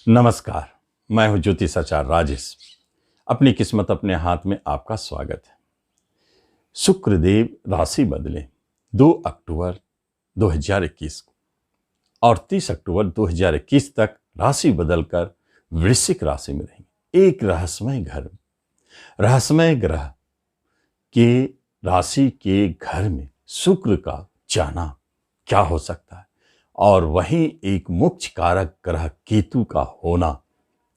नमस्कार। मैं हूं ज्योतिषाचार्य राजेश। अपनी किस्मत अपने हाथ में आपका स्वागत है। शुक्रदेव राशि बदले 2 अक्टूबर 2021 को और 30 अक्टूबर 2021 तक राशि बदलकर वृश्चिक राशि में रहेंगे। एक रहस्यमय ग्रह के राशि के घर में शुक्र का जाना क्या हो सकता है, और वहीं एक मोक्ष कारक ग्रह केतु का होना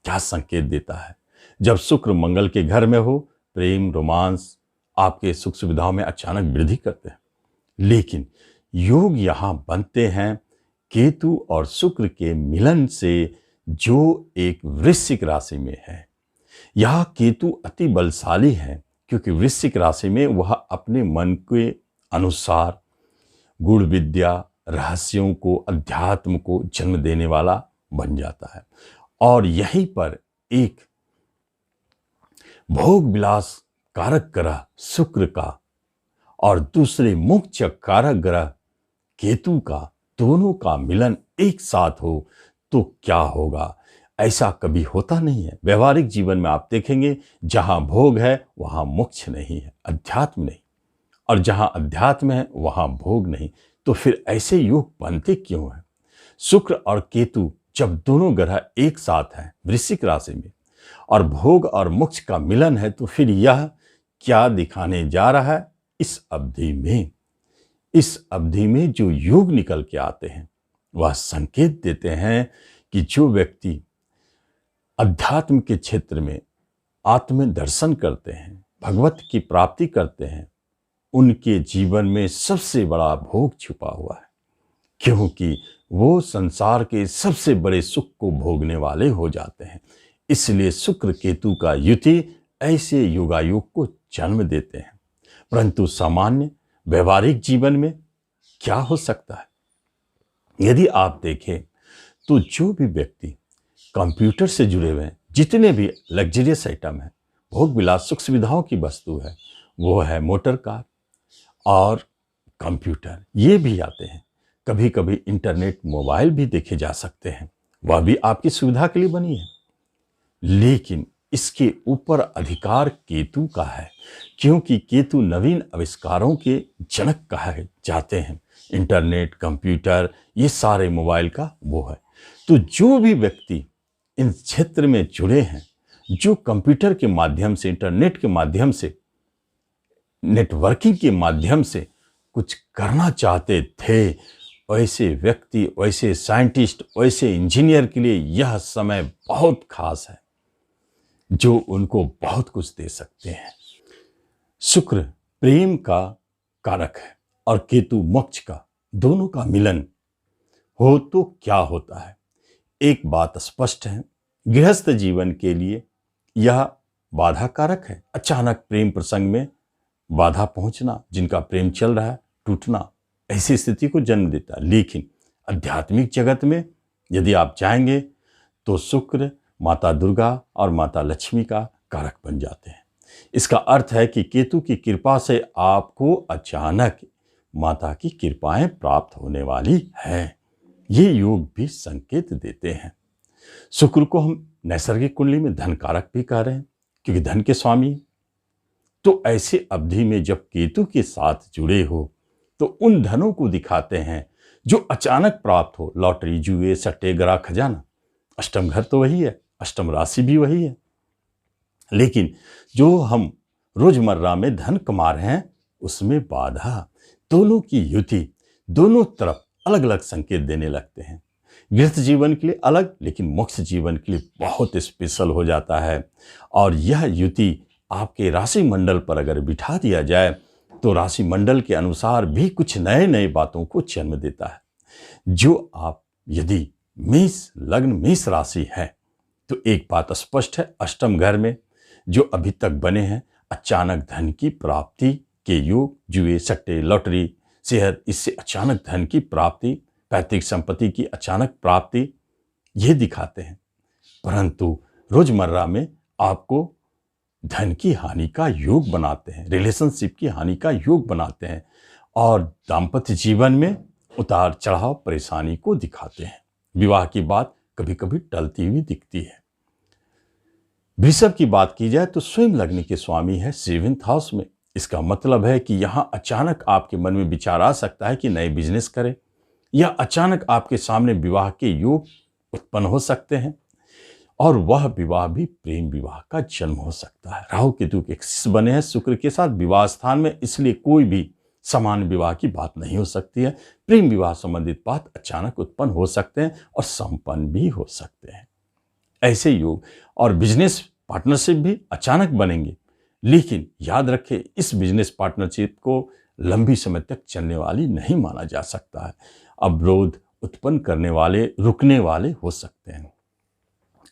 क्या संकेत देता है। जब शुक्र मंगल के घर में हो, प्रेम रोमांस आपके सुख सुविधाओं में अचानक वृद्धि करते हैं, लेकिन योग यहां बनते हैं केतु और शुक्र के मिलन से, जो एक वृश्चिक राशि में है। यह केतु अति बलशाली है क्योंकि वृश्चिक राशि में वह अपने मन के अनुसार गुण विद्या, रहस्यों को, अध्यात्म को जन्म देने वाला बन जाता है। और यहीं पर एक भोग विलास कारक ग्रह शुक्र का और दूसरे मोक्ष कारक ग्रह केतु का, दोनों का मिलन एक साथ हो तो क्या होगा। ऐसा कभी होता नहीं है। व्यवहारिक जीवन में आप देखेंगे, जहां भोग है वहां मोक्ष नहीं है, अध्यात्म नहीं, और जहां अध्यात्म है वहां भोग नहीं। तो फिर ऐसे योग बनते क्यों हैं? शुक्र और केतु जब दोनों ग्रह एक साथ हैं वृश्चिक राशि में और भोग और मोक्ष का मिलन है, तो फिर यह क्या दिखाने जा रहा है? इस अवधि में जो योग निकल के आते हैं वह संकेत देते हैं कि जो व्यक्ति अध्यात्म के क्षेत्र में आत्म दर्शन करते हैं, भगवत की प्राप्ति करते हैं, उनके जीवन में सबसे बड़ा भोग छुपा हुआ है, क्योंकि वो संसार के सबसे बड़े सुख को भोगने वाले हो जाते हैं। इसलिए शुक्र केतु का युति ऐसे योगायोग को जन्म देते हैं। परंतु सामान्य व्यवहारिक जीवन में क्या हो सकता है? यदि आप देखें तो जो भी व्यक्ति कंप्यूटर से जुड़े हुए हैं, जितने भी लग्जरियस आइटम है, भोग विलास सुख सुविधाओं की वस्तु है, वो है मोटर कार और कंप्यूटर, ये भी आते हैं। कभी कभी इंटरनेट मोबाइल भी देखे जा सकते हैं, वह भी आपकी सुविधा के लिए बनी है। लेकिन इसके ऊपर अधिकार केतु का है, क्योंकि केतु नवीन आविष्कारों के जनक कहे जाते हैं। इंटरनेट, कंप्यूटर, ये सारे मोबाइल का वो है। तो जो भी व्यक्ति इन क्षेत्र में जुड़े हैं, जो कंप्यूटर के माध्यम से, इंटरनेट के माध्यम से, नेटवर्किंग के माध्यम से कुछ करना चाहते थे, वैसे व्यक्ति, वैसे साइंटिस्ट, वैसे इंजीनियर के लिए यह समय बहुत खास है, जो उनको बहुत कुछ दे सकते हैं। शुक्र प्रेम का कारक है और केतु मोक्ष का, दोनों का मिलन हो तो क्या होता है? एक बात स्पष्ट है, गृहस्थ जीवन के लिए यह बाधा कारक है। अचानक प्रेम प्रसंग में बाधा पहुंचना, जिनका प्रेम चल रहा है टूटना, ऐसी स्थिति को जन्म देता है। लेकिन आध्यात्मिक जगत में यदि आप जाएंगे तो शुक्र माता दुर्गा और माता लक्ष्मी का कारक बन जाते हैं। इसका अर्थ है कि केतु की कृपा से आपको अचानक माता की कृपाएं प्राप्त होने वाली है। ये योग भी संकेत देते हैं। शुक्र को हम नैसर्गिक कुंडली में धन कारक भी कह रहे हैं, क्योंकि धन के स्वामी। तो ऐसे अवधि में जब केतु के साथ जुड़े हो तो उन धनों को दिखाते हैं जो अचानक प्राप्त हो। लॉटरी, जुए, सट्टे, ग्रा, खजाना। अष्टम घर तो वही है, अष्टम राशि भी वही है। लेकिन जो हम रोजमर्रा में धन कमा रहे हैं उसमें बाधा, दोनों की युति दोनों तरफ अलग अलग संकेत देने लगते हैं। गृहस्थ जीवन के लिए अलग, लेकिन मोक्ष जीवन के लिए बहुत स्पेशल हो जाता है। और यह युति आपके राशि मंडल पर अगर बिठा दिया जाए तो राशि मंडल के अनुसार भी कुछ नए नए बातों को जन्म देता है। जो आप यदि मेष लग्न, मेष राशि है, तो एक बात स्पष्ट है, अष्टम घर में जो अभी तक बने हैं अचानक धन की प्राप्ति के योग, जुए, सट्टे, लॉटरी, शेयर, इससे अचानक धन की प्राप्ति, पैतृक संपत्ति की अचानक प्राप्ति, ये दिखाते हैं। परंतु रोजमर्रा में आपको धन की हानि का योग बनाते हैं, रिलेशनशिप की हानि का योग बनाते हैं, और दाम्पत्य जीवन में उतार चढ़ाव, परेशानी को दिखाते हैं। विवाह की बात कभी कभी टलती हुई दिखती है। वृषभ की बात की जाए तो स्वयं लग्न के स्वामी है 7th हाउस में। इसका मतलब है कि यहाँ अचानक आपके मन में विचार आ सकता है कि नए बिजनेस करें, या अचानक आपके सामने विवाह के योग उत्पन्न हो सकते हैं, और वह विवाह भी प्रेम विवाह का जन्म हो सकता है। राहु केतु के एक्सिस बने हैं शुक्र के साथ विवाह स्थान में, इसलिए कोई भी समान विवाह की बात नहीं हो सकती है। प्रेम विवाह संबंधित बात अचानक उत्पन्न हो सकते हैं और संपन्न भी हो सकते हैं। ऐसे योग और बिजनेस पार्टनरशिप भी अचानक बनेंगे, लेकिन याद रखें इस बिजनेस पार्टनरशिप को लंबी समय तक चलने वाली नहीं माना जा सकता है। अवरोध उत्पन्न करने वाले, रुकने वाले हो सकते हैं।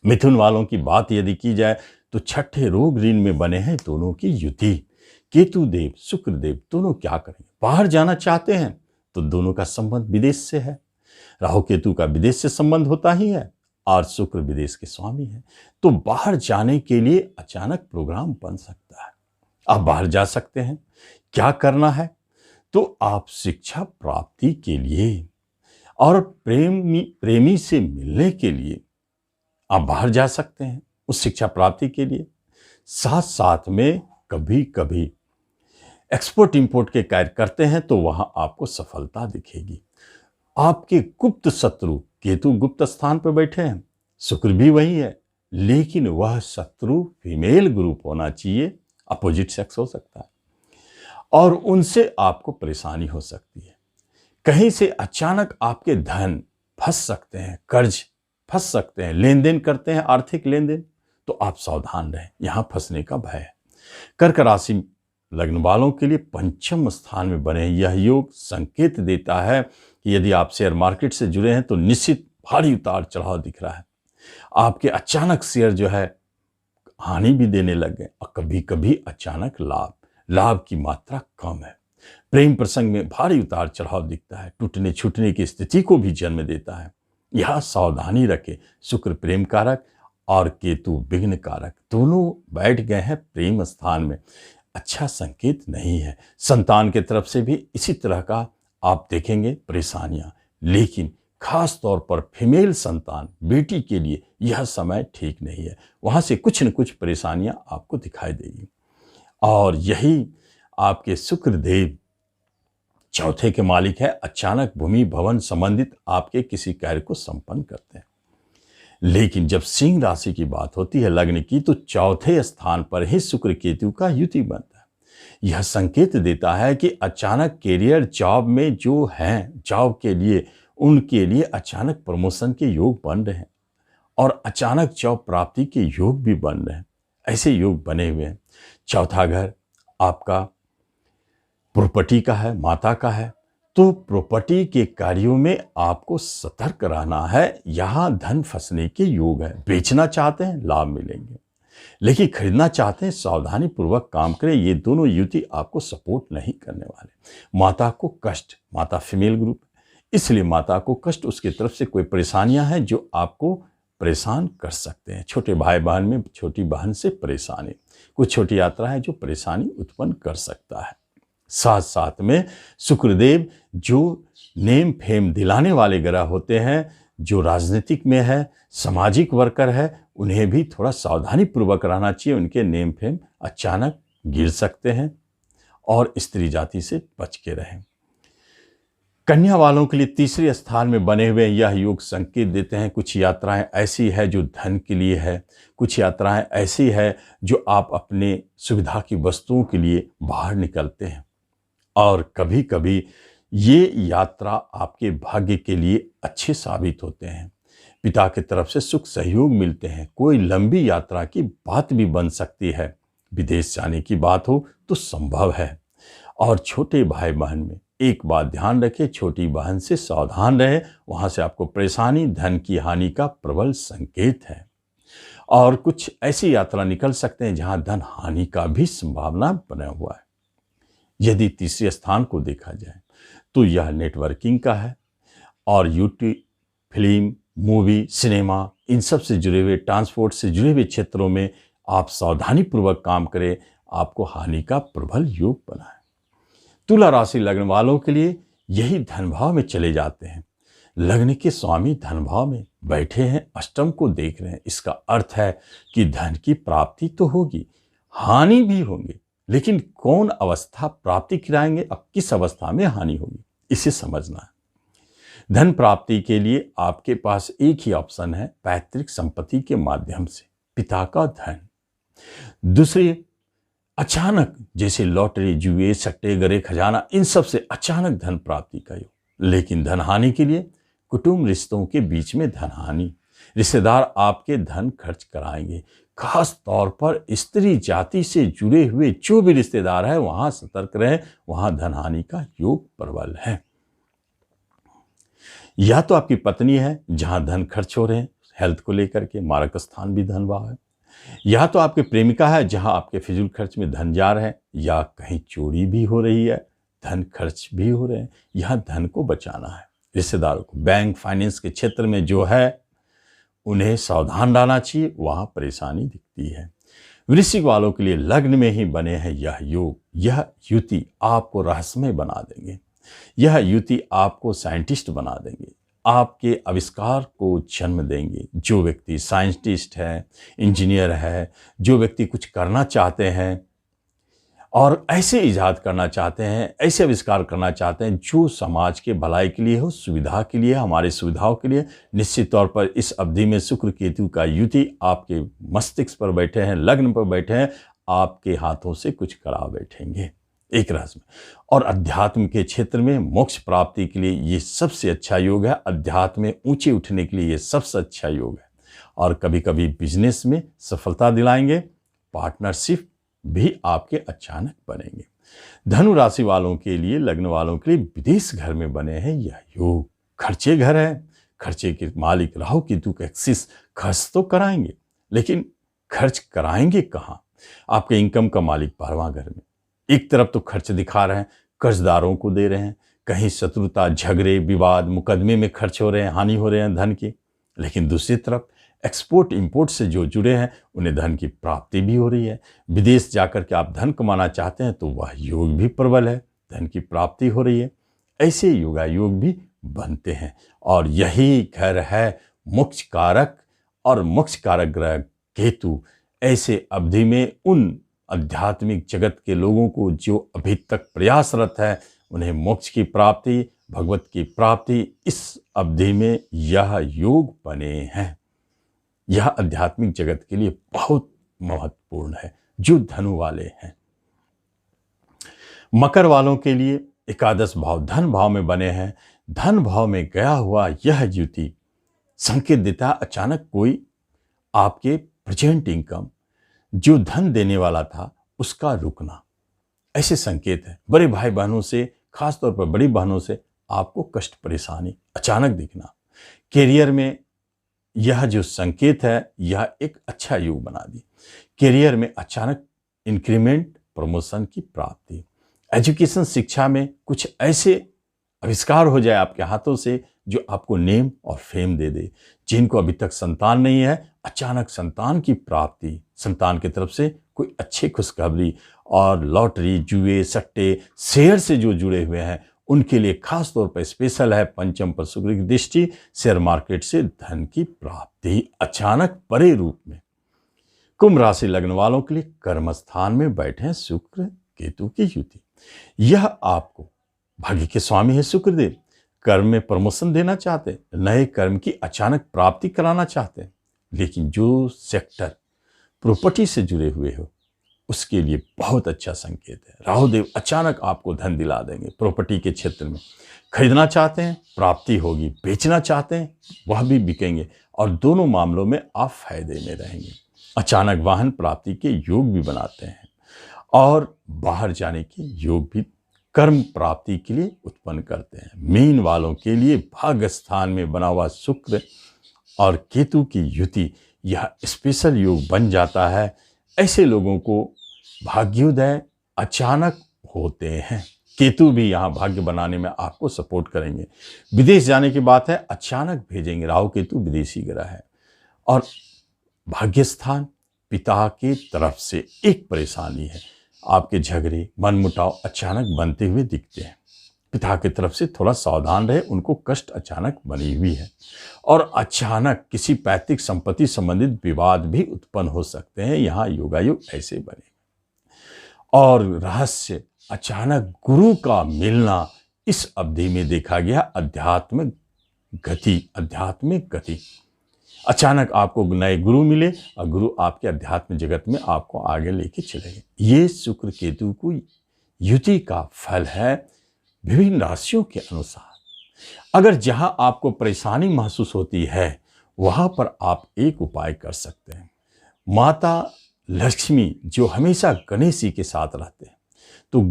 मिथुन वालों की बात यदि की जाए तो छठे रोग ऋण में बने हैं दोनों की युति। केतु देव शुक्र देव दोनों क्या करेंगे? बाहर जाना चाहते हैं तो दोनों का संबंध विदेश से है। राहु केतु का विदेश से संबंध होता ही है और शुक्र विदेश के स्वामी है, तो बाहर जाने के लिए अचानक प्रोग्राम बन सकता है। आप बाहर जा सकते हैं। क्या करना है? तो आप शिक्षा प्राप्ति के लिए और प्रेमी से मिलने के लिए आप बाहर जा सकते हैं उस शिक्षा प्राप्ति के लिए। साथ साथ में कभी कभी एक्सपोर्ट इंपोर्ट के कार्य करते हैं तो वहां आपको सफलता दिखेगी। आपके गुप्त शत्रु केतु गुप्त स्थान पर बैठे हैं, शुक्र भी वही है, लेकिन वह शत्रु फीमेल ग्रुप होना चाहिए, अपोजिट सेक्स हो सकता है, और उनसे आपको परेशानी हो सकती है। कहीं से अचानक आपके धन फंस सकते हैं, कर्ज फंस सकते हैं, लेन देन करते हैं, आर्थिक लेन देन, तो आप सावधान रहें, यहां फंसने का भय है। कर्क राशि लग्न वालों के लिए पंचम स्थान में बने यह योग संकेत देता है कि यदि आप शेयर मार्केट से जुड़े हैं तो निश्चित भारी उतार चढ़ाव दिख रहा है। आपके अचानक शेयर जो है हानि भी देने लग गए, और कभी कभी अचानक लाभ की मात्रा कम है। प्रेम प्रसंग में भारी उतार चढ़ाव दिखता है, टूटने छूटने की स्थिति को भी जन्म देता है। यह सावधानी रखें। शुक्र प्रेम कारक और केतु विघ्न कारक दोनों बैठ गए हैं प्रेम स्थान में, अच्छा संकेत नहीं है। संतान के तरफ से भी इसी तरह का आप देखेंगे परेशानियां, लेकिन खास तौर पर फीमेल संतान बेटी के लिए यह समय ठीक नहीं है, वहां से कुछ न कुछ परेशानियां आपको दिखाई देगी। और यही आपके शुक्र देव चौथे के मालिक है, अचानक भूमि भवन संबंधित आपके किसी कार्य को संपन्न करते हैं। लेकिन जब सिंह राशि की बात होती है लग्न की, तो चौथे स्थान पर ही शुक्र केतु का युति बनता है। यह संकेत देता है कि अचानक कैरियर जॉब में जो हैं जॉब के लिए, उनके लिए अचानक प्रमोशन के योग बन रहे हैं और अचानक जॉब प्राप्ति के योग भी बन रहे हैं। ऐसे योग बने हुए हैं। चौथा घर आपका प्रॉपर्टी का है, माता का है, तो प्रॉपर्टी के कार्यों में आपको सतर्क रहना है। यहां धन फंसने के योग है। बेचना चाहते हैं लाभ मिलेंगे, लेकिन खरीदना चाहते हैं सावधानी पूर्वक काम करें। ये दोनों युति आपको सपोर्ट नहीं करने वाले। माता को कष्ट, माता फीमेल ग्रुप, इसलिए माता को कष्ट, उसकी तरफ से कोई परेशानियां हैं जो आपको परेशान कर सकते हैं। छोटे भाई बहन में छोटी बहन से परेशानी, कुछ छोटी यात्रा है जो परेशानी उत्पन्न कर सकता है। साथ साथ में शुक्रदेव जो नेम फेम दिलाने वाले ग्रह होते हैं, जो राजनीतिक में है, सामाजिक वर्कर है, उन्हें भी थोड़ा सावधानी पूर्वक रहना चाहिए। उनके नेम फेम अचानक गिर सकते हैं और स्त्री जाति से बच के रहें। कन्या वालों के लिए तीसरे स्थान में बने हुए यह योग संकेत देते हैं कुछ यात्राएं ऐसी है जो धन के लिए है, कुछ यात्राएं ऐसी है जो आप अपने सुविधा की वस्तुओं के लिए बाहर निकलते हैं, और कभी कभी ये यात्रा आपके भाग्य के लिए अच्छे साबित होते हैं। पिता की तरफ से सुख सहयोग मिलते हैं। कोई लंबी यात्रा की बात भी बन सकती है। विदेश जाने की बात हो तो संभव है। और छोटे भाई बहन में एक बात ध्यान रखें, छोटी बहन से सावधान रहे, वहां से आपको परेशानी, धन की हानि का प्रबल संकेत है। और कुछ ऐसी यात्रा निकल सकते हैं जहां धन हानि का भी संभावना बना हुआ है। यदि तीसरे स्थान को देखा जाए तो यह नेटवर्किंग का है, और यूट्यूब, फिल्म, मूवी, सिनेमा, इन सब से जुड़े हुए, ट्रांसपोर्ट से जुड़े हुए क्षेत्रों में आप सावधानी पूर्वक काम करें, आपको हानि का प्रबल योग बना है। तुला राशि लग्न वालों के लिए यही धन भाव में चले जाते हैं। लग्न के स्वामी धन भाव में बैठे हैं, अष्टम को देख रहे हैं। इसका अर्थ है कि धन की प्राप्ति तो होगी, हानि भी होंगी, लेकिन कौन अवस्था प्राप्ति कराएंगे और किस अवस्था में हानि होगी, इसे समझना है। धन प्राप्ति के लिए आपके पास एक ही ऑप्शन है, पैतृक संपत्ति के माध्यम से पिता का धन। दूसरी, अचानक जैसे लॉटरी, जुए, सट्टे, गरे, खजाना, इन सब से अचानक धन प्राप्ति का योग। लेकिन धन हानि के लिए कुटुंब रिश्तों के बीच में धन हानि, रिश्तेदार आपके धन खर्च कराएंगे। खास तौर पर स्त्री जाति से जुड़े हुए जो भी रिश्तेदार है वहां सतर्क रहे, वहां धन हानि का योग प्रबल है। या तो आपकी पत्नी है जहां धन खर्च हो रहे हैं, हेल्थ को लेकर के मारक स्थान भी धन भाव है। या तो आपके प्रेमिका है जहां आपके फिजूल खर्च में धन जा रहे हैं, या कहीं चोरी भी हो रही है, धन खर्च भी हो रहे हैं। यहां धन को बचाना है। रिश्तेदारों को बैंक फाइनेंस के क्षेत्र में जो है उन्हें सावधान रहना चाहिए, वहां परेशानी दिखती है। वृश्चिक वालों के लिए लग्न में ही बने हैं यह योग, यह युति आपको रहस्यमय बना देंगे। यह युति आपको साइंटिस्ट बना देंगे, आपके आविष्कार को जन्म देंगे। जो व्यक्ति साइंटिस्ट है, इंजीनियर है, जो व्यक्ति कुछ करना चाहते हैं और ऐसे इजाद करना चाहते हैं, ऐसे आविष्कार करना चाहते हैं जो समाज के भलाई के लिए हो, सुविधा के लिए, हमारे सुविधाओं के लिए, निश्चित तौर पर इस अवधि में शुक्र केतु का युति आपके मस्तिष्क पर बैठे हैं, लग्न पर बैठे हैं, आपके हाथों से कुछ करा बैठेंगे एक राज में। और अध्यात्म के क्षेत्र में मोक्ष प्राप्ति के लिए ये सबसे अच्छा योग है। अध्यात्म में ऊंचे उठने के लिए ये सबसे अच्छा योग है। और कभी कभी बिजनेस में सफलता दिलाएंगे, पार्टनरशिप भी आपके अचानक बनेंगे। धनु राशि वालों के लिए, लग्न वालों के लिए विदेश घर में बने हैं यह योग। खर्चे घर है, खर्चे के मालिक राहु केतु का एक्सिस खर्च तो कराएंगे, लेकिन खर्च कराएंगे कहाँ? आपके इनकम का मालिक 12वां घर में। एक तरफ तो खर्च दिखा रहे हैं, कर्जदारों को दे रहे हैं, कहीं शत्रुता, झगड़े, विवाद, मुकदमे में खर्च हो रहे हैं, हानि हो रहे हैं धन की। लेकिन दूसरी तरफ एक्सपोर्ट इंपोर्ट से जो जुड़े हैं उन्हें धन की प्राप्ति भी हो रही है। विदेश जाकर के आप धन कमाना चाहते हैं तो वह योग भी प्रबल है, धन की प्राप्ति हो रही है। ऐसे योगायोग भी बनते हैं। और यही घर है मोक्ष कारक, और मोक्ष कारक ग्रह केतु ऐसे अवधि में उन आध्यात्मिक जगत के लोगों को जो अभी तक प्रयासरत है उन्हें मोक्ष की प्राप्ति, भगवत की प्राप्ति, इस अवधि में यह योग बने हैं। यह आध्यात्मिक जगत के लिए बहुत महत्वपूर्ण है जो धनु वाले हैं। मकर वालों के लिए एकादश भाव धन भाव में बने हैं। धन भाव में गया हुआ यह युति संकेत देता है अचानक कोई आपके प्रेजेंट इनकम जो धन देने वाला था उसका रुकना, ऐसे संकेत है। बड़े भाई बहनों से, खासतौर पर बड़ी बहनों से आपको कष्ट परेशानी अचानक दिखना। कैरियर में यह जो संकेत है यह एक अच्छा योग बना दी। कैरियर में अचानक इंक्रीमेंट, प्रमोशन की प्राप्ति। एजुकेशन, शिक्षा में कुछ ऐसे आविष्कार हो जाए आपके हाथों से जो आपको नेम और फेम दे दे। जिनको अभी तक संतान नहीं है, अचानक संतान की प्राप्ति, संतान की तरफ से कोई अच्छी खुशखबरी। और लॉटरी, जुए, सट्टे, शेयर से जो जुड़े हुए हैं उनके लिए खास तौर पर स्पेशल है। पंचम पर शुक्र की दृष्टि, शेयर मार्केट से धन की प्राप्ति अचानक बड़े रूप में। कुंभ राशि लग्न वालों के लिए कर्म स्थान में बैठे हैं शुक्र केतु की युति। यह आपको, भाग्य के स्वामी है शुक्रदेव, कर्म में प्रमोशन देना चाहते हैं, नए कर्म की अचानक प्राप्ति कराना चाहते हैं। लेकिन जो सेक्टर प्रॉपर्टी से जुड़े हुए हो उसके लिए बहुत अच्छा संकेत है। राहुदेव अचानक आपको धन दिला देंगे। प्रॉपर्टी के क्षेत्र में खरीदना चाहते हैं, प्राप्ति होगी। बेचना चाहते हैं, वह भी बिकेंगे। और दोनों मामलों में आप फायदे में रहेंगे। अचानक वाहन प्राप्ति के योग भी बनाते हैं और बाहर जाने के योग भी कर्म प्राप्ति के लिए उत्पन्न करते हैं। मीन वालों के लिए भाग्य स्थान में बना हुआ शुक्र और केतु की युति यह स्पेशल योग बन जाता है। ऐसे लोगों को भाग्योदय अचानक होते हैं। केतु भी यहाँ भाग्य बनाने में आपको सपोर्ट करेंगे। विदेश जाने की बात है, अचानक भेजेंगे। राहु केतु विदेशी ग्रह है। और भाग्य स्थान पिता की तरफ से एक परेशानी है। आपके झगड़े, मनमुटाव अचानक बनते हुए दिखते हैं। पिता की तरफ से थोड़ा सावधान रहे, उनको कष्ट अचानक बनी हुई है और अचानक किसी पैतृक संपत्ति संबंधित विवाद भी उत्पन्न हो सकते हैं। यहाँ योगायोग ऐसे बने और रहस्य अचानक गुरु का मिलना इस अवधि में देखा गया। आध्यात्मिक गति अचानक आपको नए गुरु मिले और गुरु आपके अध्यात्म जगत में आपको आगे लेके चले गए। ये शुक्र केतु को युति का फल है विभिन्न राशियों के अनुसार। अगर जहां आपको परेशानी महसूस होती है वहां पर आप एक उपाय कर सकते हैं। माता लक्ष्मी जो हमेशा गणेश जी के साथ रहते हैं, तो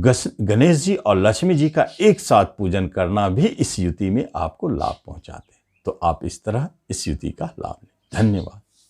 गणेश जी और लक्ष्मी जी का एक साथ पूजन करना भी इस युति में आपको लाभ पहुंचाते हैं। तो आप इस तरह इस युति का लाभ लें। धन्यवाद।